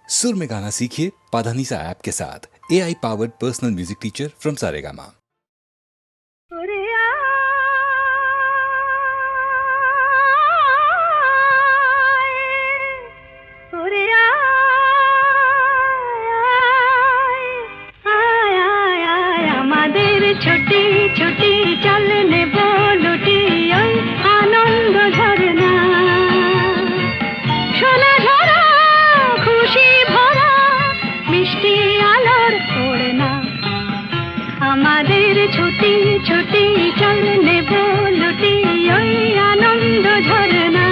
सुर में गाना सीखिए पाधानीसा ऐप के साथ। AI powered personal music teacher from Saregama. छोटी छोटी चलने बोलुटी आनंद झरना सोना झरा खुशी भरा मिष्टी आलोर ओड़ना हमारे छोटी छोटी चलने बोलुटी आनंद झरना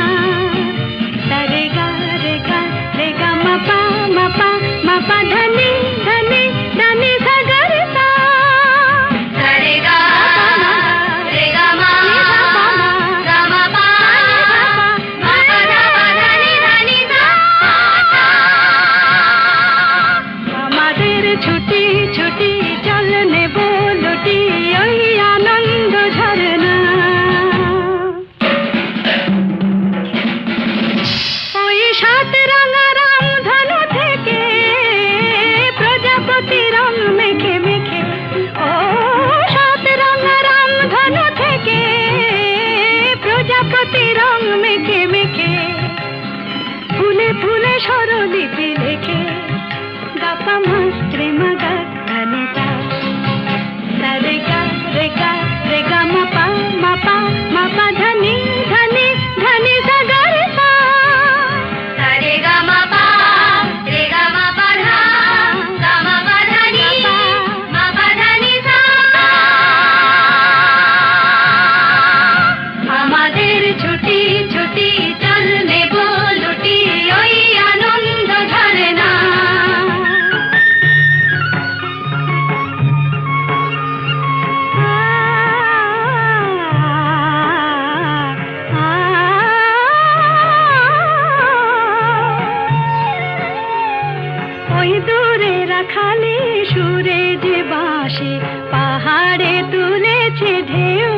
रेगा रेगा रेगा मापा मापा मापा धनी धनी धनी सागरता স্বরলিপি লেখে গাপা মাস্ত্রে মাগা ধানিতা রেগা রেগা রেগা মাপা মাপা মাপা ধনি ধনি ধনি সাগরতা রেগা মাপা রেগা মাপা ধা গা মাপা ধনি মাপা ধনি সা আমাদের ছুটি ছুটি চলনে বলুটি ওই আনন্দ ঝরনা ওই দূরে রাখালি সুরে যে বাঁশি পাহাড়ে তুলেছে ঢেউ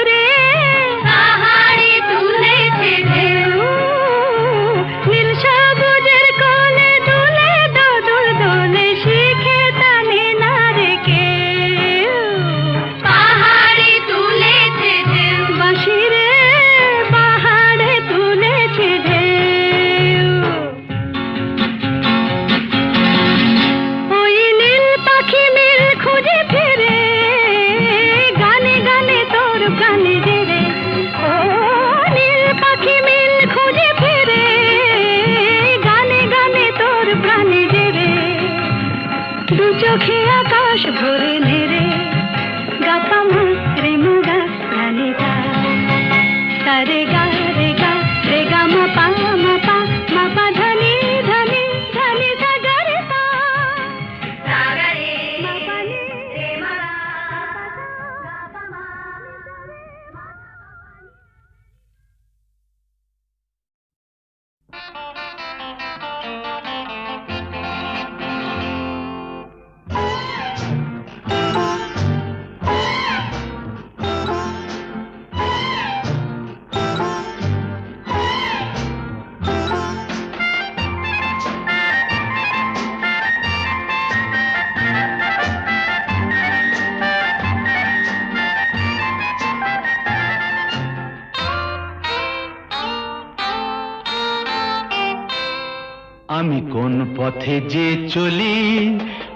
রে পাহাড়ে তুলেছে ঢেউ নীল সবুজের কোলে দুলে দোদুল দোলে শিখে টানে না রে কেউ পাহাড়ে তুলেছে ঢেউ বাঁশি রে পাহাড়ে তুলেছে ঢেউ ওই নীল পাখি মিল খুঁজে ফিরে গানে গানে তোর প্রাণে জেরে ও নীল পাখি মিল খুঁজে ফিরে গানে গানে তোর প্রাণে জেরে দু চোখে আকাশ ভরে নেরে গাপা মাত্রে মুগা ধানিতা রেগা রেগা রেগা মাপা মাপা মাপা ধনি ধনি ধনি সাগরতা সাগরে মাপানি রে মালা গাপা মা আমি কোন পথে যে চলি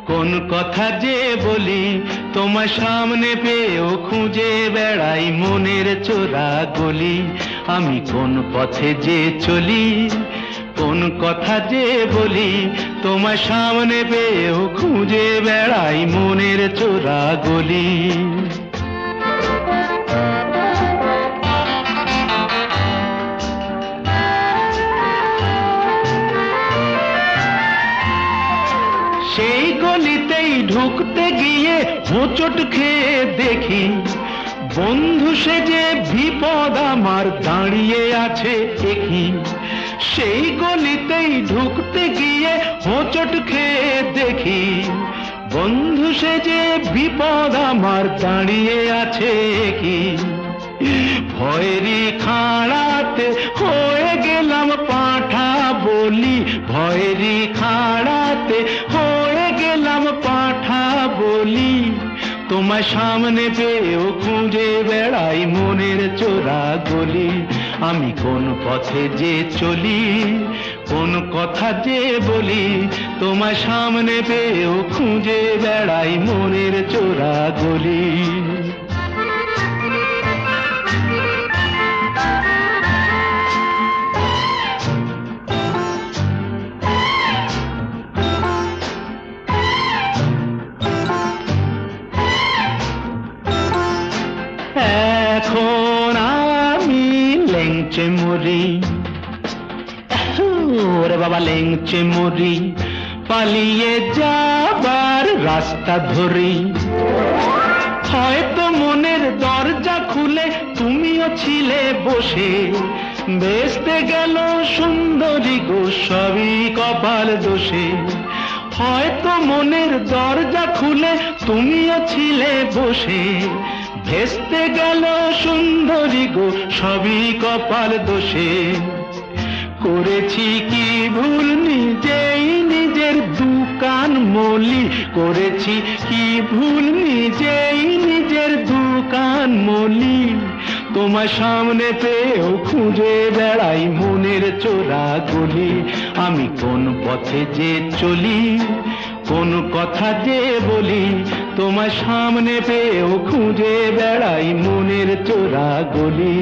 কোন কথা যে বলি তোমার সামনে পেয়েও খুঁজে বেড়াই মনের চোরা গলি আমি কোন পথে যে চলি কোন কথা যে বলি তোমার সামনে পেয়েও খুঁজে বেড়াই মনের চোরা গলি সেই গলিতেই ঢুকতে গিয়ে হোঁচট খেয়ে দেখি বন্ধু সেজে বিপদ আমার দাঁড়িয়ে আছে একই সেই গলিতেই ঢুকতে গিয়ে হোঁচট খেয়ে দেখি বন্ধু সেজে বিপদ আমার দাঁড়িয়ে আছে কি ভয়েরই খাড়াতে হয়ে গেলাম পাঁঠা বলি ভয়েরই খাড়া ঘুরে হয়ে গেলাম পাঁঠা বলি, তোমার সামনে পেয়েও খুঁজে বেড়াই মনের চোরা গলি। আমি কোন পথে যে চলি, কোন কথা যে বলি, তোমার সামনে পেয়েও খুঁজে বেড়াই মনের চোরা গলি। এখন আমি লেংচে মরি, ওরে বাবা লেংচে মরি, পালিয়ে যাবার রাস্তা ধরি। হয়তো মনের দরজা খুলে তুমিও ছিলে বসে, বেসতে গেল সুন্দরী গো সবই কপাল দোষে। হয়তো মনের দরজা খুলে তুমিও ছিলে বসে, ভেস্তে গেল সুন্দরী গো সবই কপাল দোষে। করেছি কি ভুল নিজেই নিজের দুকান মলি, করেছি কি ভুল নিজেই নিজের দুকান মলি, তোমার সামনে পেয়েও খুঁজে বেড়াই মনের চোরা গলি। আমি কোন পথে যে চলি, কোন কথা যে বলি, তোমার সামনে পেয়েও খুঁজে বেড়াই মনের চোরা গলি।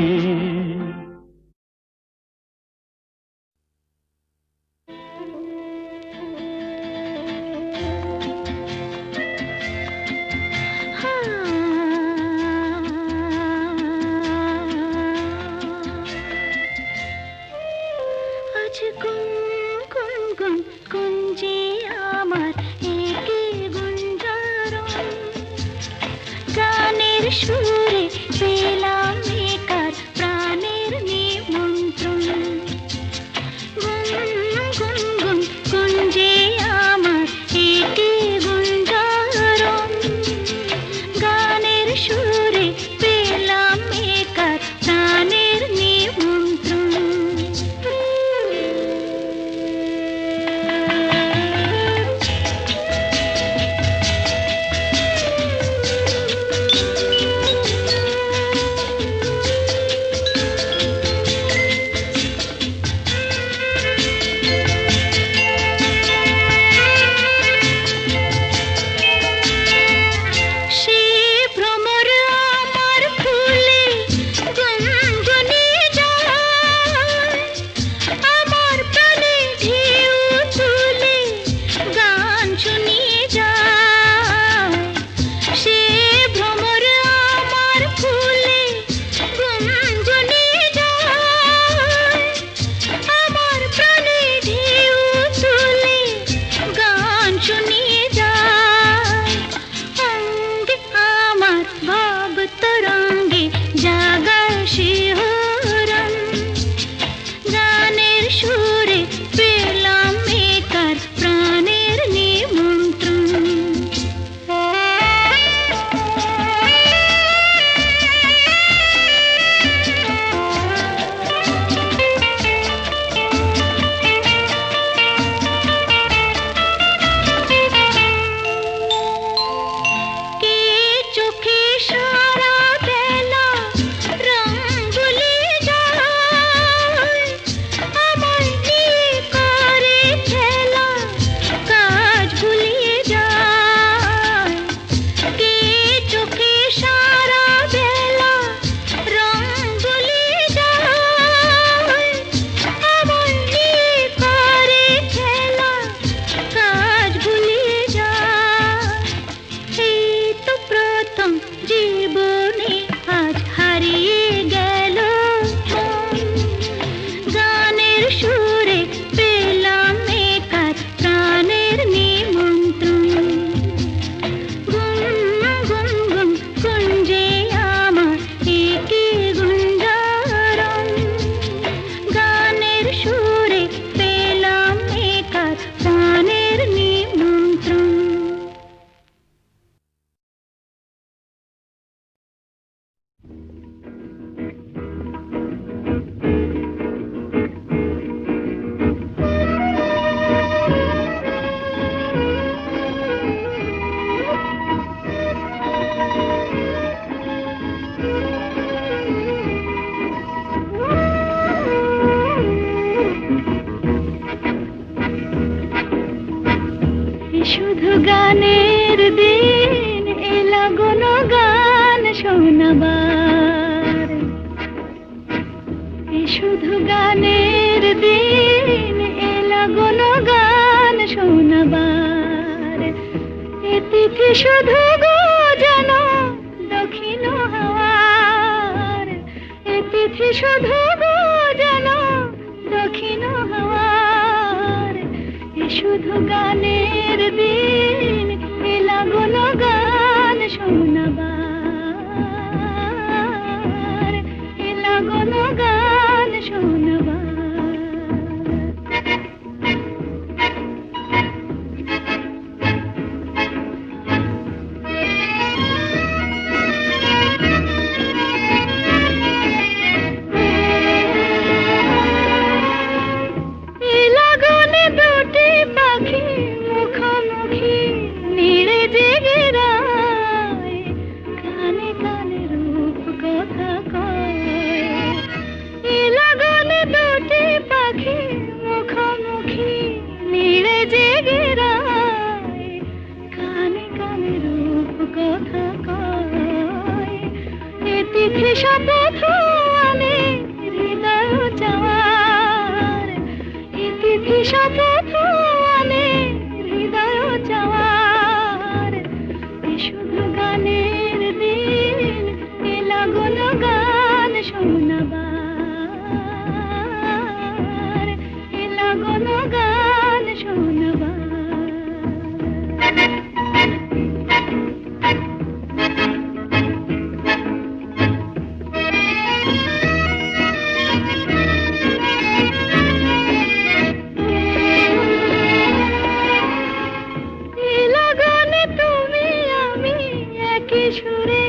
আজ গুন গুন গুন গুঞ্জে আমার একে গুঞ্জারণ, গানের সুরে পেলাম একার প্রাণের নিমন্ত্রণ। গুন গুন গুন গুঞ্জে আমার একে গুঞ্জারণ, গানের সুরে পেলাম একার প্রাণের নিমন্ত্রণ। শুধু গানের দিন এলা কোনো গান শোনাবার, শুধু গানের দিন এলা কোনো গান শোনাবার। এ তিথি শুধু গো যেন দক্ষিণ হাওয়ার, এ তিথি শুধু গো যেন দক্ষিণ হাওয়ার। এ শুধু গানের দিন এলা কোনো গান শোনাবার, এলা কোনো গান শোনাবার। শপথ আনে হৃদয় চাওয়ার, এ তিথি শপথ আনে হৃদয় চাওয়ার। এ শুধু গানের দিন এলা কোনো গান শোনাবার, এলা কোনো গান শোনাবার। সুরে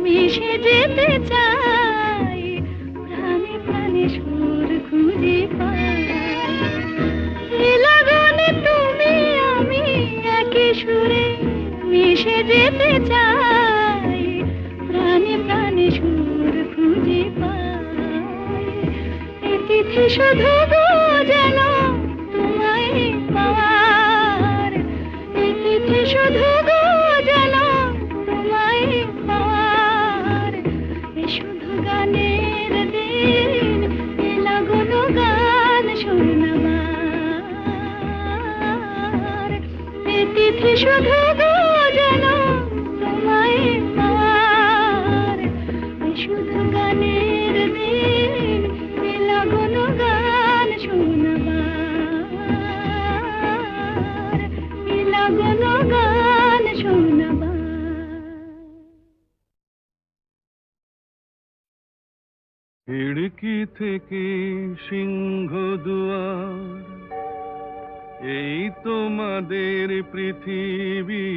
মিশে যেতে চাই, প্রাণে প্রাণে সুর খুঁজে পাই। লাগনে তুমি আমি একই সুরে মিশে যেতে চাই, প্রাণে প্রাণে সুর খুঁজে পাই। এ তিথি শুধু গো যেন তোমায় পাওয়ার, এ তিথি শুধু গো যেন পাওয়ার। এ শুধু গানের দিন এলা কোনো গান শোনাবার, এ তিথি শুধু গো যেন তোমায় পাওয়ার। এ শুধু গানের দিন এলা কোনো গান শোনাবার, এলা কোনো গান শোনাবার। খিড়কি থেকে সিংহ দুয়ার, এই তোমাদের পৃথিবী,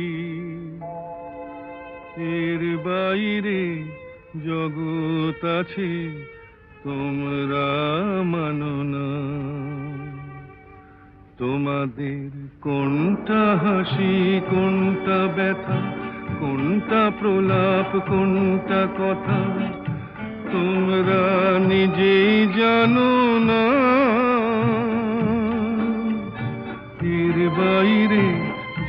এর বাইরে জগৎ আছে তোমরা মানো না। তোমাদের কোনটা হাসি কোনটা ব্যথা, কোনটা প্রলাপ কোনটা কথা, তোমরা নিজেই জানো না। এর বাইরে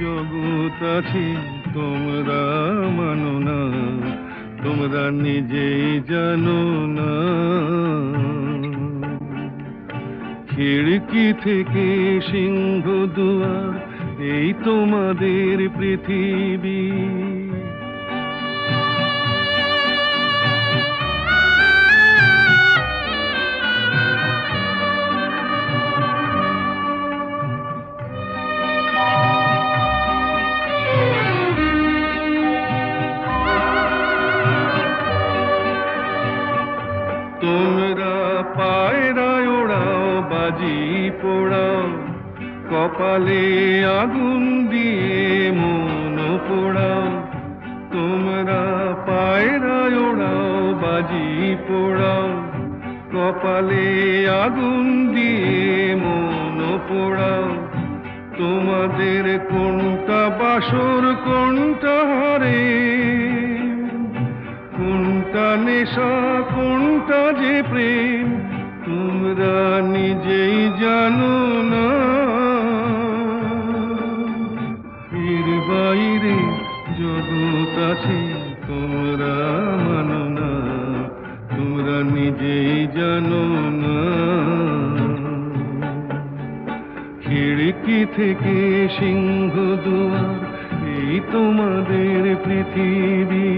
জগৎ আছে তোমরা মানো না, তোমরা নিজেই জানো না। খিড়কি থেকে সিংহ দুয়ার, এই তোমাদের পৃথিবী। তোমরা পায়রায় ওড়াও বাজি পোড়াও, কপালে আগুন দিয়ে মন পোড়াও। তোমরা পায়রায় ওড়াও বাজি পোড়াও, কপালে আগুন দিয়ে মন পোড়াও। তোমাদের কোনটা বাসর কোনটা হারে, কোনটা নেশা কোনটা যে প্রেম, তোমরা নিজেই জানো না। সিংহ দুয়ার, এই তোমাদের পৃথিবী।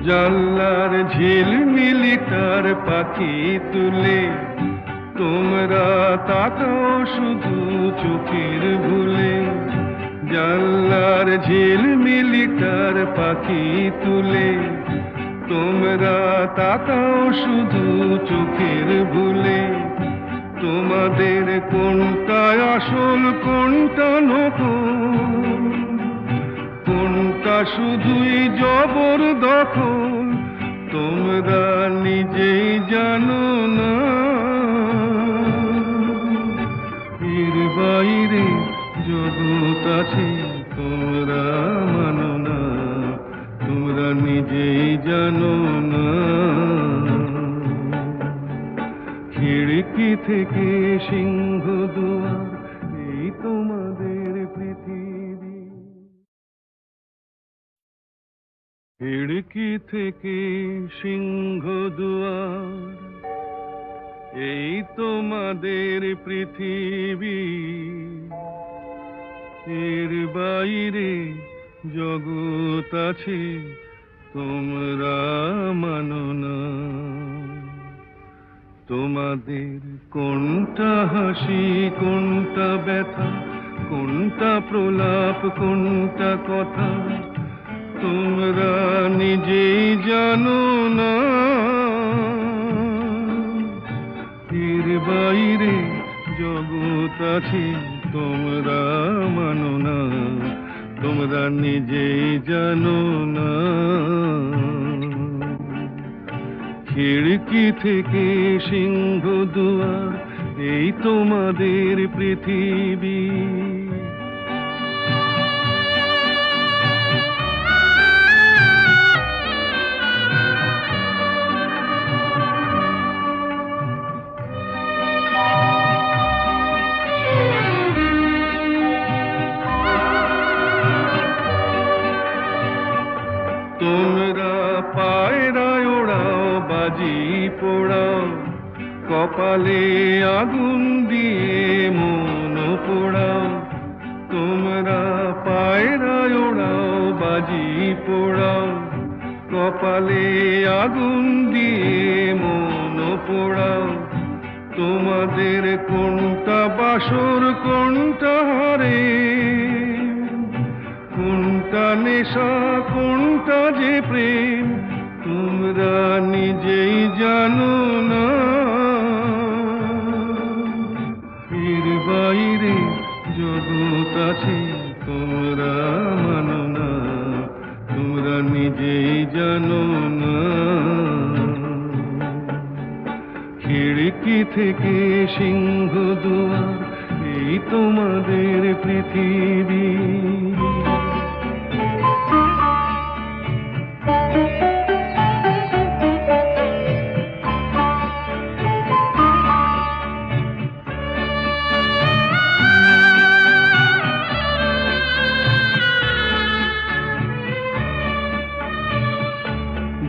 জানলার ঝিলমিলি তার পাখি তুলে, তোমরা তাকাও শুধু চোখের ভুলে। জানলার ঝিলমিলি তার পাখি তুলে, তোমরা তাকাও শুধু চোখের ভুলে। তোমাদের কোনটা আসল কোনটা নকল, কোনটা শুধুই জবরদখল, তোমরা নিজেই জানো না। এর বাইরে জগৎ আছে তোমরা মানো না, তোমরা নিজেই জানো না। খিড়কি থেকে সিংহ দুয়ার, এই তোমাদের পৃথিবী। খিড়কি থেকে সিংহ দুয়ার, এই তোমাদের পৃথিবী। এর বাইরে জগৎ আছে তোমরা মানো না। তোমাদের কোনটা হাসি কোনটা ব্যথা, কোনটা প্রলাপ কোনটা কথা, তোমরা নিজেই জানো না। এর বাইরে জগৎ আছে তোমরা মানো না, তোমরা নিজেই জানো না। খিড়কি থেকে সিংহ দুয়ার, এই তোমাদের পৃথিবী। তোমরা পায়রায় ওড়াও বাজি পোড়াও, কপালে আগুন দিয়ে মন পোড়াও। তোমরা পায়রায় ওড়াও বাজি পোড়াও, কপালে আগুন দিয়ে মন পোড়াও। তোমাদের কোনটা বাসর কোনটা হারে, কোনটা নেশা কোনটা যে প্রেম, তোমরা নিজেই জানো না। এর বাইরে জগৎ আছে তোমরা মানো না, তোমরা নিজেই জানো না। খিড়কি থেকে সিংহ দুয়ার, এই তোমাদের পৃথিবী।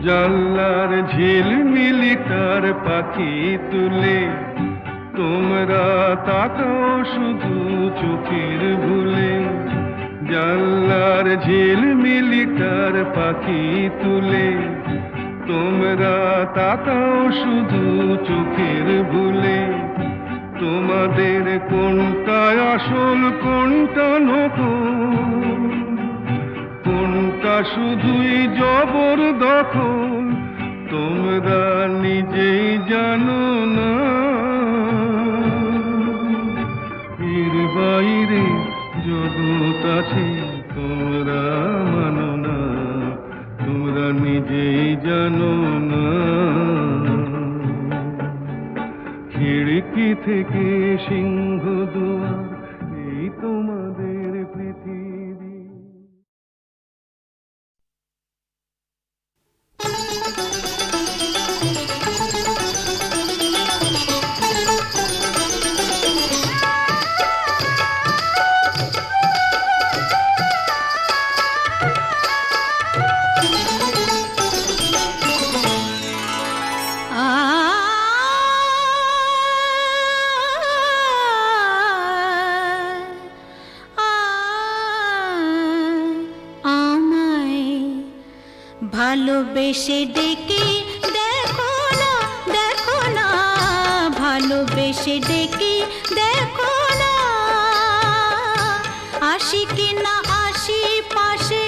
জানলার ঝিলমিলি তার পাখি তুলে, তোমরা তাকাও শুধু চোখের ভুলে। জানলার ঝিলমিলি তার পাখি তুলে, তোমরা তাকাও শুধু চোখের ভুলে। তোমাদের কোনটা আসল কোনটা নকল, কোনটা শুধুই জবরদখল, তোমরা নিজেই জানো না। এর বাইরে জগৎ আছে তোমরা মানো না, তোমরা নিজেই জানো না। খিড়কি থেকে সিংহ দুয়ার, এই তোমাদের পৃথিবী। ভালোবেসে ডেকে দেখো না, দেখো না, ভালোবেসে ডেকে দেখো না, আসি কি না আসি পাশে,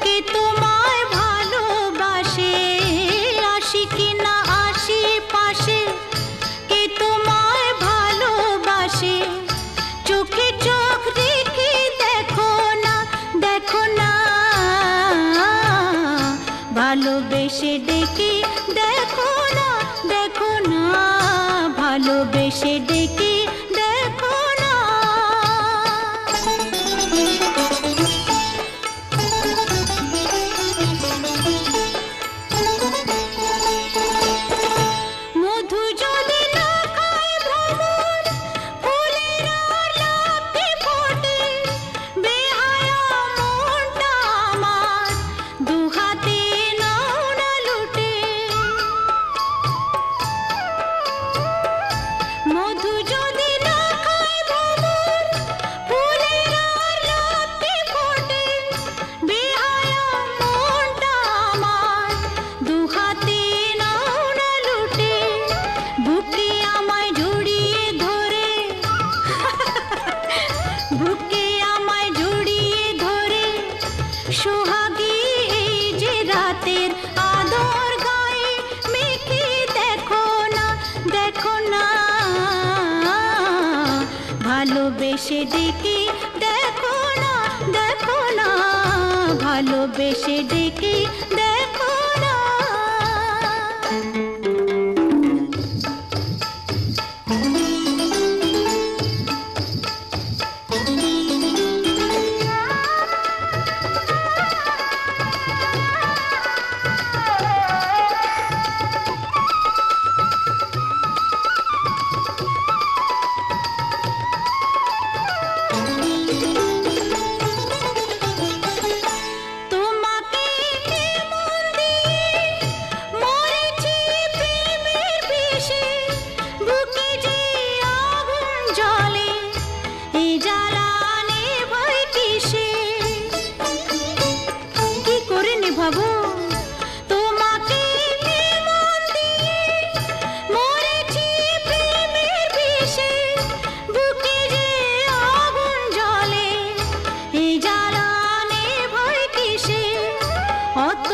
কে তোমায় ভালোবাসে, আসি কি না আসি পাশে, কে তোমায় ভালোবাসে, চোখে চোখ রেখে দেখো না, দেখো না, ভালোবেসে ডেকে দেখো না, দেখো না, ভালোবেসে ডেকে দেখো না। মধু যদি না খায় ভ্রমর, ফুলের আর লাফে ফোটে, বেহায়া মনটা আমার দুহাতে নাও না লুটে। মধু যদি না খায় ভ্রমর, ফুলের আর লাফে ফোটে, বেহায়া মনটা আমার দুহাতে নাও না লুটে। বুকে আমায় জড়িয়ে ধরে, বুকে আমায় জড়িয়ে ধরে, সোহাগী এই যে রাতের আদর গায়ে মেখে দেখো না, দেখো না, ভালোবেসে ডেকে দেখো না, দেখো না, ভালোবেসে ডেকে দেখো না। তোমাকে মন দিয়ে মরেছি প্রেমের বিষে, বুকে যে আগুন জ্বলে, এই জ্বালা নেভাই কিসে, কি করে নেভাবো? তোমাকে মন দিয়ে মরেছি প্রেমের বিষে, বুকে যে আগুন জ্বলে, এই জ্বালা নেভাই কিসে, অত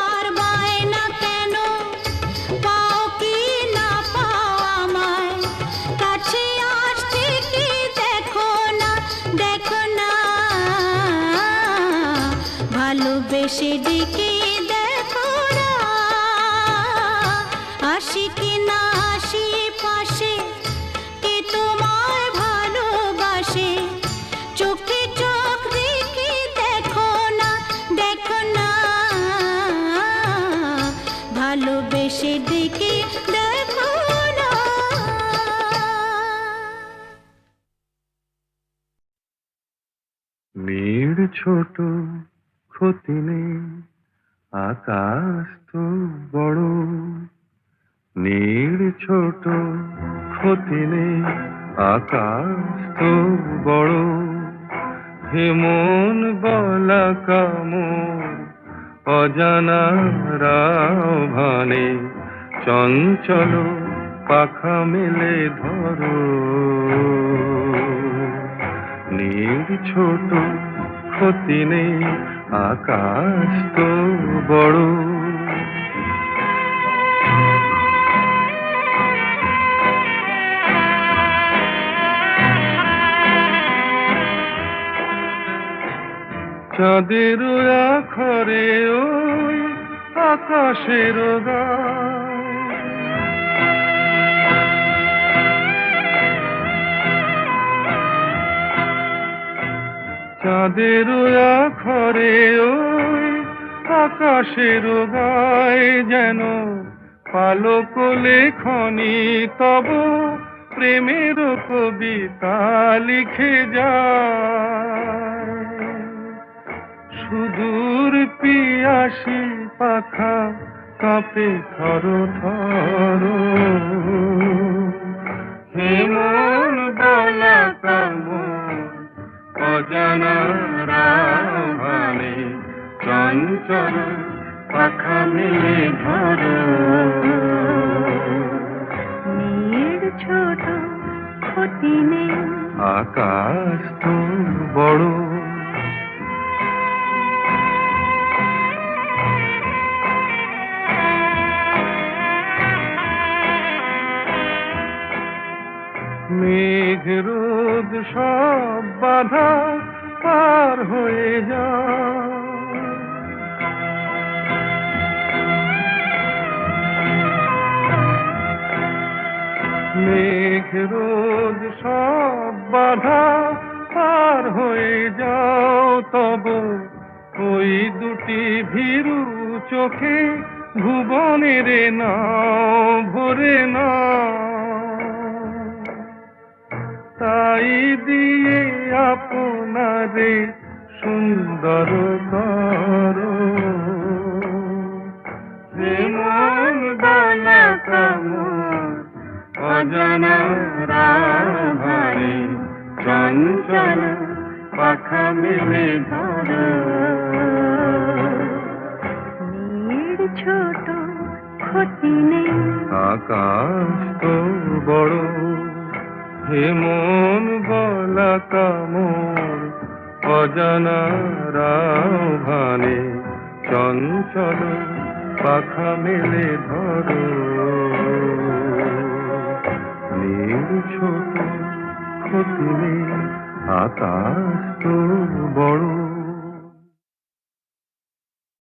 আর বায়না কেন, পাও কি না পাও আমায়, কাছে আসতে কি দেখো না, দেখো না, ভালোবেসে ডেকে দেখো না, আসি কি না আসি পাশে, কে তোমায় ভালোবাসে, চোখে চোখ রেখে দেখো না, দেখো না, ভালোবেসে ডেকে দেখো না। নীড় ছোট ক্ষতি নেই, আকাশ তো বড়। নীড় ছোট ক্ষতি নেই, আকাশ তো বড়। হেমন বলা কামর অজানা রাভানে, চঞ্চল পাখা মেলে ধরো। নীড় ছোট ক্ষতি নেই, আকাশ তো বড়। চাঁদের আখরে ওই আকাশের গায়, চাঁদের আখরে ওই আকাশের গায়, যেন পালক লেখনি তব প্রেমের কবিতা লিখে যায়। সুদূর পিয়াসী পাখা কাঁপে থর থর, হেমন বলা কামর অজানা রাভানে, চঞ্চল পাখা পাখা মেলে ধরো মেয়ের ছোট ক্ষতি নেই, আকাশ তো বড় মেঘ রোদ সব বাধা পার হয়ে যায় মেঘ রোদ সব বাধা পার হয়ে যাও তব ওই দুটি ভীরু চোখে ভুবনের নাও ভরে নাও তাই দিয়ে আপনারে সুন্দর করো যে মন বালা কামড় অজানা রাভারে চঞ্চল পাখা মেলে ধরো মেয়ের ছোট ক্ষতি নেই, আকাশ তো বড় হে মন বলা কামড় অজানা রাভানে চঞ্চল পাখা মেলে ধরো নীল ছোট ক্ষতি নেই আকাশ তো বড়